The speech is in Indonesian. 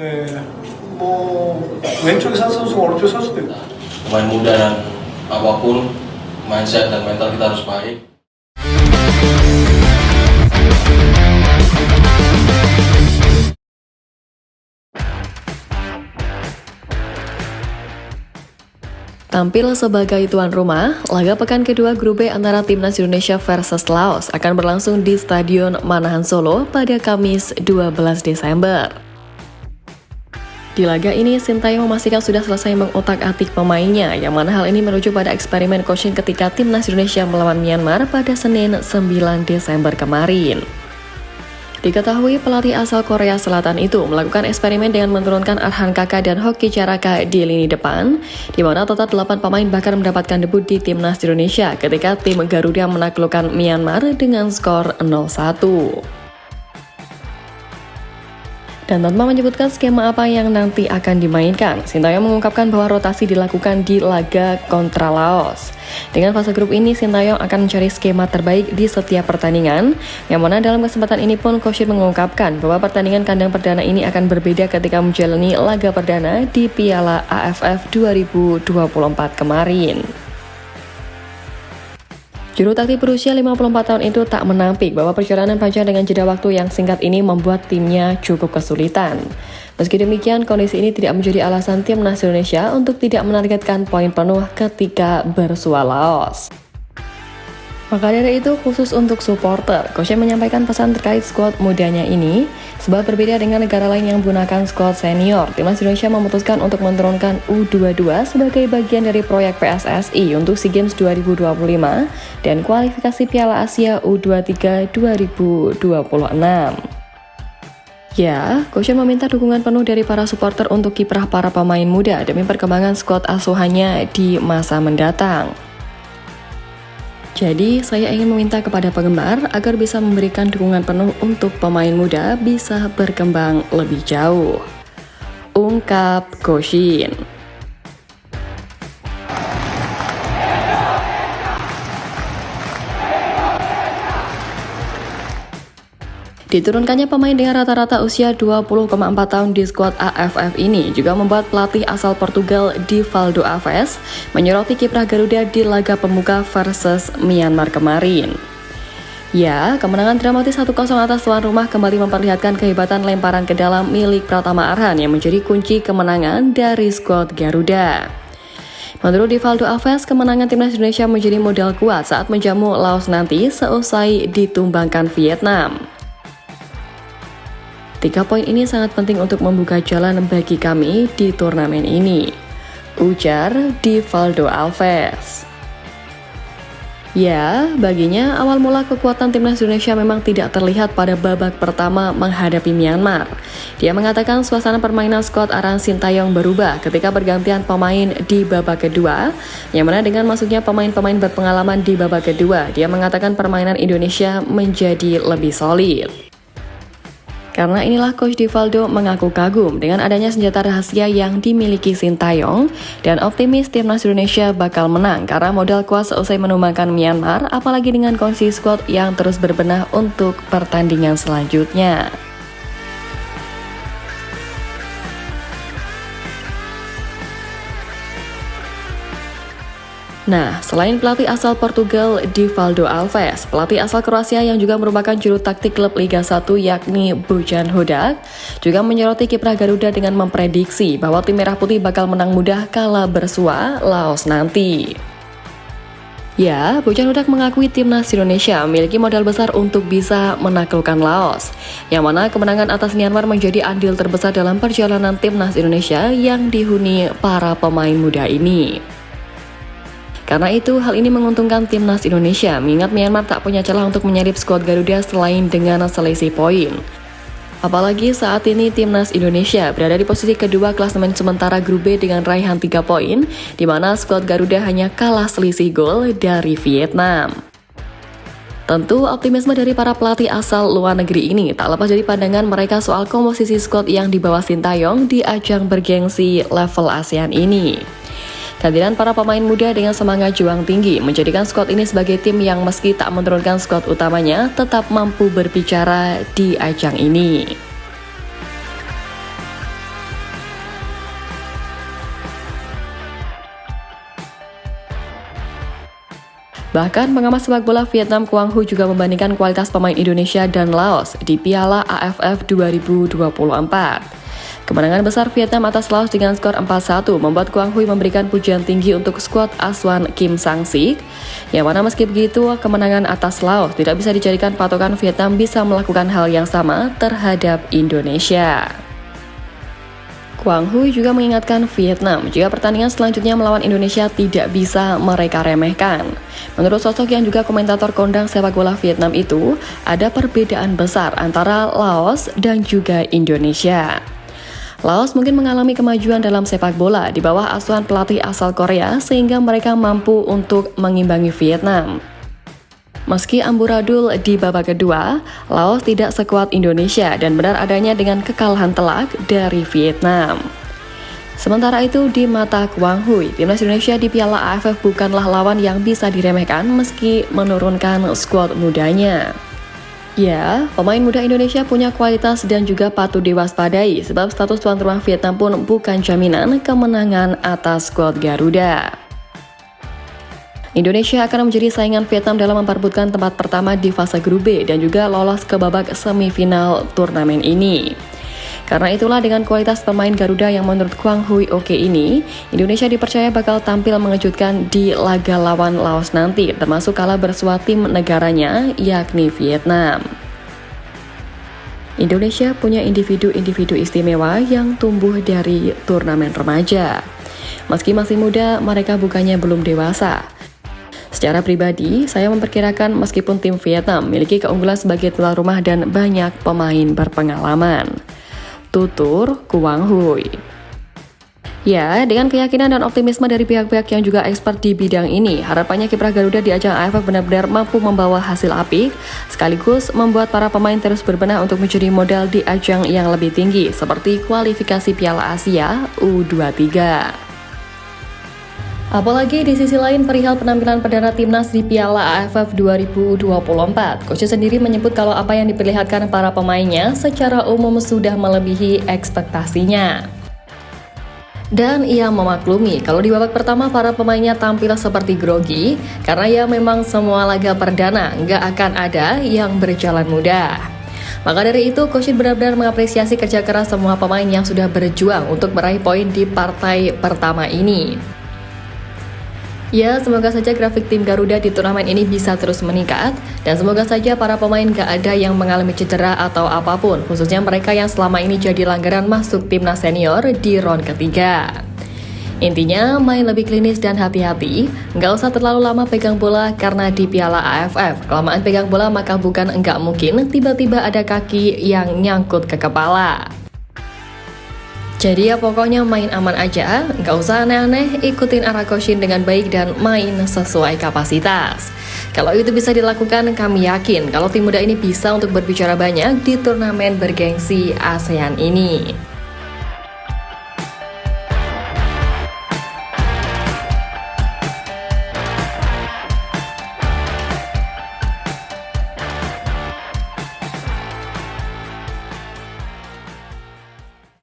네, 왼쪽에 산 선수가 오른쪽에 살 수도 있고. Pemain muda dan apapun mindset dan mental kita harus baik. Tampil sebagai tuan rumah, laga pekan kedua Grup B antara Timnas Indonesia versus Laos akan berlangsung di Stadion Manahan Solo pada Kamis 12 Desember. Di laga ini, Sintayong memastikan sudah selesai mengutak-atik pemainnya, yang mana hal ini merujuk pada eksperimen coaching ketika Timnas Indonesia melawan Myanmar pada Senin 9 Desember kemarin. Diketahui pelatih asal Korea Selatan itu melakukan eksperimen dengan menurunkan Arhan Kaka dan Hoki Caraka di lini depan, di mana total 8 pemain bahkan mendapatkan debut di Timnas Indonesia ketika tim Garuda menaklukkan Myanmar dengan skor 0-1. Dan tanpa menyebutkan skema apa yang nanti akan dimainkan, Sintayong mengungkapkan bahwa rotasi dilakukan di laga kontra Laos. Dengan fase grup ini, Sintayong akan mencari skema terbaik di setiap pertandingan, yang mana dalam kesempatan ini pun Coach mengungkapkan bahwa pertandingan kandang perdana ini akan berbeda ketika menjalani laga perdana di Piala AFF 2024 kemarin. Juru taktik berusia 54 tahun itu tak menampik bahwa perjalanan panjang dengan jeda waktu yang singkat ini membuat timnya cukup kesulitan. Meski demikian, kondisi ini tidak menjadi alasan Timnas Indonesia untuk tidak menargetkan poin penuh ketika bersua Laos. Maka dari itu, khusus untuk supporter, Coach menyampaikan pesan terkait skuad mudanya ini, sebab berbeda dengan negara lain yang menggunakan skuad senior, Timnas Indonesia memutuskan untuk menurunkan U22 sebagai bagian dari proyek PSSI untuk SEA Games 2025 dan kualifikasi Piala Asia U23 2026. Ya, Coach meminta dukungan penuh dari para supporter untuk kiprah para pemain muda demi perkembangan skuad asuhannya di masa mendatang. Jadi, saya ingin meminta kepada penggemar agar bisa memberikan dukungan penuh untuk pemain muda bisa berkembang lebih jauh. Ungkap Coach Shin. Diturunkannya pemain dengan rata-rata usia 20,4 tahun di skuad AFF ini juga membuat pelatih asal Portugal Divaldo Alves menyoroti kiprah Garuda di laga pembuka versus Myanmar kemarin. Ya, kemenangan dramatis 1-0 atas tuan rumah kembali memperlihatkan kehebatan lemparan ke dalam milik Pratama Arhan yang menjadi kunci kemenangan dari skuad Garuda. Menurut Divaldo Alves, kemenangan Timnas Indonesia menjadi modal kuat saat menjamu Laos nanti seusai ditumbangkan Vietnam. 3 poin ini sangat penting untuk membuka jalan bagi kami di turnamen ini, ujar Divaldo Alves. Ya, baginya awal mula kekuatan Timnas Indonesia memang tidak terlihat pada babak pertama menghadapi Myanmar. Dia mengatakan suasana permainan skuad Arhan Sintayong berubah ketika bergantian pemain di babak kedua, yang mana dengan masuknya pemain-pemain berpengalaman di babak kedua, dia mengatakan permainan Indonesia menjadi lebih solid. Karena inilah Coach Divaldo mengaku kagum dengan adanya senjata rahasia yang dimiliki Sintayong dan optimis Timnas Indonesia bakal menang karena modal kuat seusai menumbangkan Myanmar, apalagi dengan kondisi skuad yang terus berbenah untuk pertandingan selanjutnya. Nah, selain pelatih asal Portugal Divaldo Alves, pelatih asal Kroasia yang juga merupakan juru taktik klub Liga 1 yakni Bojan Hodak juga menyoroti kiprah Garuda dengan memprediksi bahwa tim Merah Putih bakal menang mudah kala bersua Laos nanti. Ya, Bojan Hodak mengakui Timnas Indonesia memiliki modal besar untuk bisa menaklukkan Laos, yang mana kemenangan atas Myanmar menjadi andil terbesar dalam perjalanan Timnas Indonesia yang dihuni para pemain muda ini. Karena itu, hal ini menguntungkan Timnas Indonesia, mengingat Myanmar tak punya celah untuk menyalip skuad Garuda selain dengan selisih poin. Apalagi saat ini Timnas Indonesia berada di posisi kedua klasemen sementara Grup B dengan raihan 3 poin, di mana skuad Garuda hanya kalah selisih gol dari Vietnam. Tentu, optimisme dari para pelatih asal luar negeri ini tak lepas dari pandangan mereka soal komposisi skuad yang dibawa Sintayong di ajang bergengsi level ASEAN ini. Kehadiran para pemain muda dengan semangat juang tinggi menjadikan skuad ini sebagai tim yang meski tak menurunkan skuad utamanya tetap mampu berbicara di ajang ini. Bahkan pengamat sepak bola Vietnam Quang Huy juga membandingkan kualitas pemain Indonesia dan Laos di Piala AFF 2024. Kemenangan besar Vietnam atas Laos dengan skor 4-1 membuat Quang Huy memberikan pujian tinggi untuk skuad asuhan Kim Sang-sik, yang mana meski begitu kemenangan atas Laos tidak bisa dijadikan patokan Vietnam bisa melakukan hal yang sama terhadap Indonesia. Quang Huy juga mengingatkan Vietnam jika pertandingan selanjutnya melawan Indonesia tidak bisa mereka remehkan. Menurut sosok yang juga komentator kondang sepak bola Vietnam itu, ada perbedaan besar antara Laos dan juga Indonesia. Laos mungkin mengalami kemajuan dalam sepak bola di bawah asuhan pelatih asal Korea sehingga mereka mampu untuk mengimbangi Vietnam. Meski amburadul di babak kedua, Laos tidak sekuat Indonesia dan benar adanya dengan kekalahan telak dari Vietnam. Sementara itu di mata Quang Huy, timnas Indonesia di Piala AFF bukanlah lawan yang bisa diremehkan meski menurunkan skuad mudanya. Ya, pemain muda Indonesia punya kualitas dan juga patut diwaspadai sebab status tuan rumah Vietnam pun bukan jaminan kemenangan atas skuad Garuda. Indonesia akan menjadi saingan Vietnam dalam memperebutkan tempat pertama di fase grup B dan juga lolos ke babak semifinal turnamen ini. Karena itulah dengan kualitas pemain Garuda yang menurut Quang Huy oke ini, Indonesia dipercaya bakal tampil mengejutkan di laga lawan Laos nanti, termasuk kalah bersua tim negaranya yakni Vietnam. Indonesia punya individu-individu istimewa yang tumbuh dari turnamen remaja. Meski masih muda, mereka bukannya belum dewasa. Secara pribadi, saya memperkirakan meskipun tim Vietnam memiliki keunggulan sebagai tuan rumah dan banyak pemain berpengalaman. Tutur Quang Huy. Ya, dengan keyakinan dan optimisme dari pihak-pihak yang juga expert di bidang ini, harapannya kiprah Garuda di ajang AFF benar-benar mampu membawa hasil apik, sekaligus membuat para pemain terus berbenah untuk mencuri modal di ajang yang lebih tinggi, seperti kualifikasi Piala Asia U23. Apalagi di sisi lain perihal penampilan perdana timnas di Piala AFF 2024, Coach sendiri menyebut kalau apa yang diperlihatkan para pemainnya secara umum sudah melebihi ekspektasinya. Dan ia memaklumi kalau di babak pertama para pemainnya tampil seperti grogi, karena ya memang semua laga perdana nggak akan ada yang berjalan mudah. Maka dari itu, Coach benar-benar mengapresiasi kerja keras semua pemain yang sudah berjuang untuk meraih poin di partai pertama ini. Ya, semoga saja grafik tim Garuda di turnamen ini bisa terus meningkat, dan semoga saja para pemain gak ada yang mengalami cedera atau apapun, khususnya mereka yang selama ini jadi langganan masuk timnas senior di round ketiga. Intinya, main lebih klinis dan hati-hati, nggak usah terlalu lama pegang bola karena di Piala AFF, kelamaan pegang bola maka bukan enggak mungkin tiba-tiba ada kaki yang nyangkut ke kepala. Jadi ya pokoknya main aman aja, nggak usah aneh-aneh, ikutin arah Coach dengan baik dan main sesuai kapasitas. Kalau itu bisa dilakukan, kami yakin kalau tim muda ini bisa untuk berbicara banyak di turnamen bergengsi ASEAN ini.